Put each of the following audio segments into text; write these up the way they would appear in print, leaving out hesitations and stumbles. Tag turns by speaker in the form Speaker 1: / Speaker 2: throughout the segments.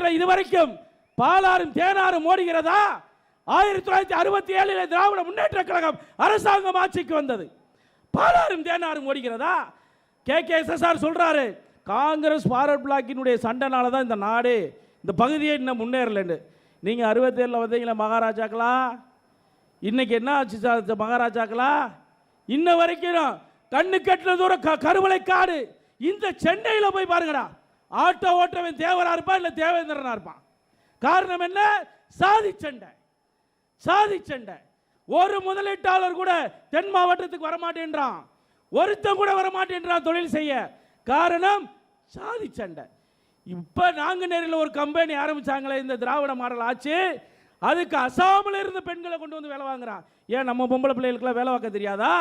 Speaker 1: தமிழ்நாட்டில் இதுவரைக்கும் பாலாறும் தேனாரும் ஓடுகிறதா? 1967 திராவிட முன்னேற்ற கழகம் அரசாங்கம் ஆட்சிக்கு வந்தது. பாலாறும் தேனாரும் ஓடுகிறதா? KKSSR சொல்றாரு, காங்கிரஸ் ஃபார்வர்ட் பிளாக்கினுடைய சண்டைனால தான் இந்த நாடு இந்த பகுதியை இன்னும் முன்னேறலன்னு. நீங்க 67 வந்தீங்களா மகாராஜாக்களா? இன்னைக்கு என்ன ஆச்சு மகாராஜாக்களா? இன்ன வரைக்கும் கண்ணு கட்டின தூரம் கருவளை காடு. இந்த சென்னையில் போய் பாருங்கடா, ஆட்டோ ஓட்டவன் தேவரா இருப்பான் இல்ல தேவேந்திரனா இருப்பான். காரணம் என்ன? சாதி சண்டை. சாதி சண்டை. ஒரு முதலீட்டாளர் கூட தென் மாவட்டத்துக்கு வரமாட்டேன்றான், ஒருத்தன் கூட வரமாட்டேன்றான் தொழில் செய்ய. காரணம் சாதி சண்டை. இப்ப நாங்குநேரில் ஒரு கம்பெனி ஆரம்பிச்சாங்களே இந்த திராவிட மாடல் ஆச்சு, அதுக்கு அசாமில் இருந்த பெண்களை கொண்டு வந்து வேலை வாங்குறான். ஏன் நம்ம பொம்பளை பிள்ளைகளுக்குலாம் வேலை பார்க்க தெரியாதா?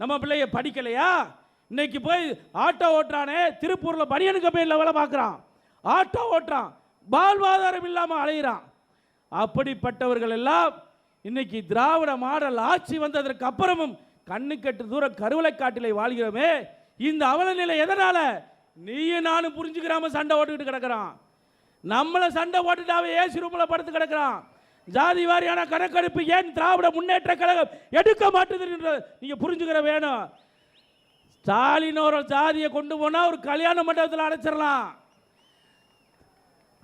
Speaker 1: நம்ம பிள்ளைய படிக்கலையா? இன்னைக்கு போய் ஆட்டோ ஓட்டுறானே, திருப்பூர்ல பனியன் கம்பெனியில் வேலை பார்க்குறான், ஆட்டோ ஓட்டுறான், வாழ்வாதாரம் இல்லாமல் அலைகிறான். அப்படிப்பட்டவர்கள் எல்லாம் இன்னைக்கு திராவிட மாடல் ஆட்சி வந்ததற்கு அப்புறமும் கண்ணுக்கட்டு தூரம் கருவளை காட்டிலே வாழ்கிறோமே. இந்த அவல நிலை எதனால? நீயும் நானும் புரிஞ்சுக்கிறாம சண்டை ஓட்டுக்கிட்டு கிடக்கிறான். நம்மளை சண்டை ஓட்டுட்டாவே ஏசி ரூமில் படுத்து கிடக்கிறான். ஜாதி வாரியான கணக்கெடுப்பு ஏன் திராவிட முன்னேற்ற கழகம் எடுக்க மாட்டேது நீங்க புரிஞ்சுக்கிற வேணும். ஸ்டாலின் ஒரு ஜாதியை கொண்டு போனா ஒரு கல்யாண மண்டபத்தில் அடைச்சிடலாம்.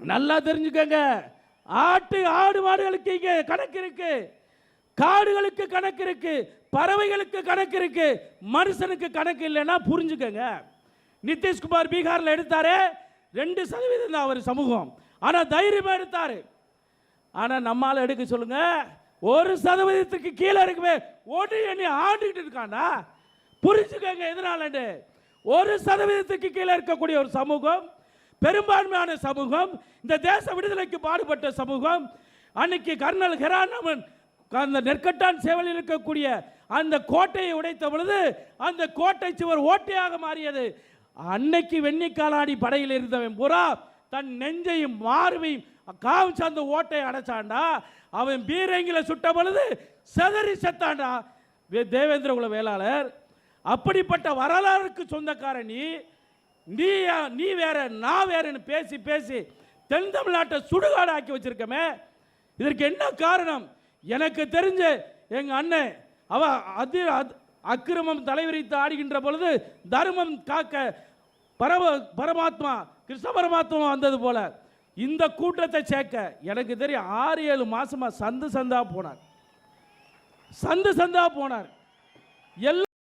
Speaker 1: நல்லா தெரிஞ்சுக்கங்க. ஆடு மாடுகளுக்கு இங்கே கணக்கு இருக்கு, காடுகளுக்கு கணக்கு இருக்கு, பறவைகளுக்கு கணக்கு இருக்கு, மனுஷனுக்கு கணக்கு இல்லைன்னா புரிஞ்சுக்கங்க. நிதிஷ்குமார் பீகாரில் எடுத்தாரு 2% தான் அவர் சமூகம், ஆனா தைரியமா எடுத்தாரு. ஆனா நம்மால எடுக்க சொல்லுங்க 1% கீழே இருக்குமே ஓட்டு எண்ணி ஆண்டுகிட்டு இருக்காண்டா. புரிஞ்சுக்கங்க எதனால 1% கீழே இருக்கக்கூடிய ஒரு சமூகம், பெரும்பான்மையான சமூகம், இந்த தேச விடுதலைக்கு பாடுபட்ட சமூகம். அன்னைக்கு கர்னல் ஹெரானமன் அந்த நெற்கட்டான் சேவலில் இருக்கக்கூடிய அந்த கோட்டையை உடைத்த பொழுது அந்த கோட்டை சுவர் ஓட்டையாக மாறியது. அன்னைக்கு வெண்ணிக்காலாடி படையில் இருந்தவன் புறா தன் நெஞ்சையும் மார்பையும் காமிச்சு அந்த ஓட்டையை அடைச்சாண்டா. அவன் பீரங்கில சுட்ட பொழுது செதறி செத்தாண்டா தேவேந்திர குல வேளாளர். அப்படிப்பட்ட வரலாறுக்கு சொந்தக்காரன் நீ வேற நான் வேறன்னு பேசி பேசி தென் தமிழ்நாட்டை சுடுகாடு ஆக்கி வச்சிருக்கமே. இதற்கு என்ன காரணம்? எனக்கு தெரிஞ்ச எங்க அண்ணன் அவ அக்கிரமம் தலைவிரித்து ஆடுகின்ற பொழுது தர்மம் காக்க பரமாத்மா கிருஷ்ண பரமாத்மா வந்தது போல இந்த கூட்டத்தை சேர்க்க எனக்கு தெரியும் 6-7 மாசமா சந்து சந்தா போனார்.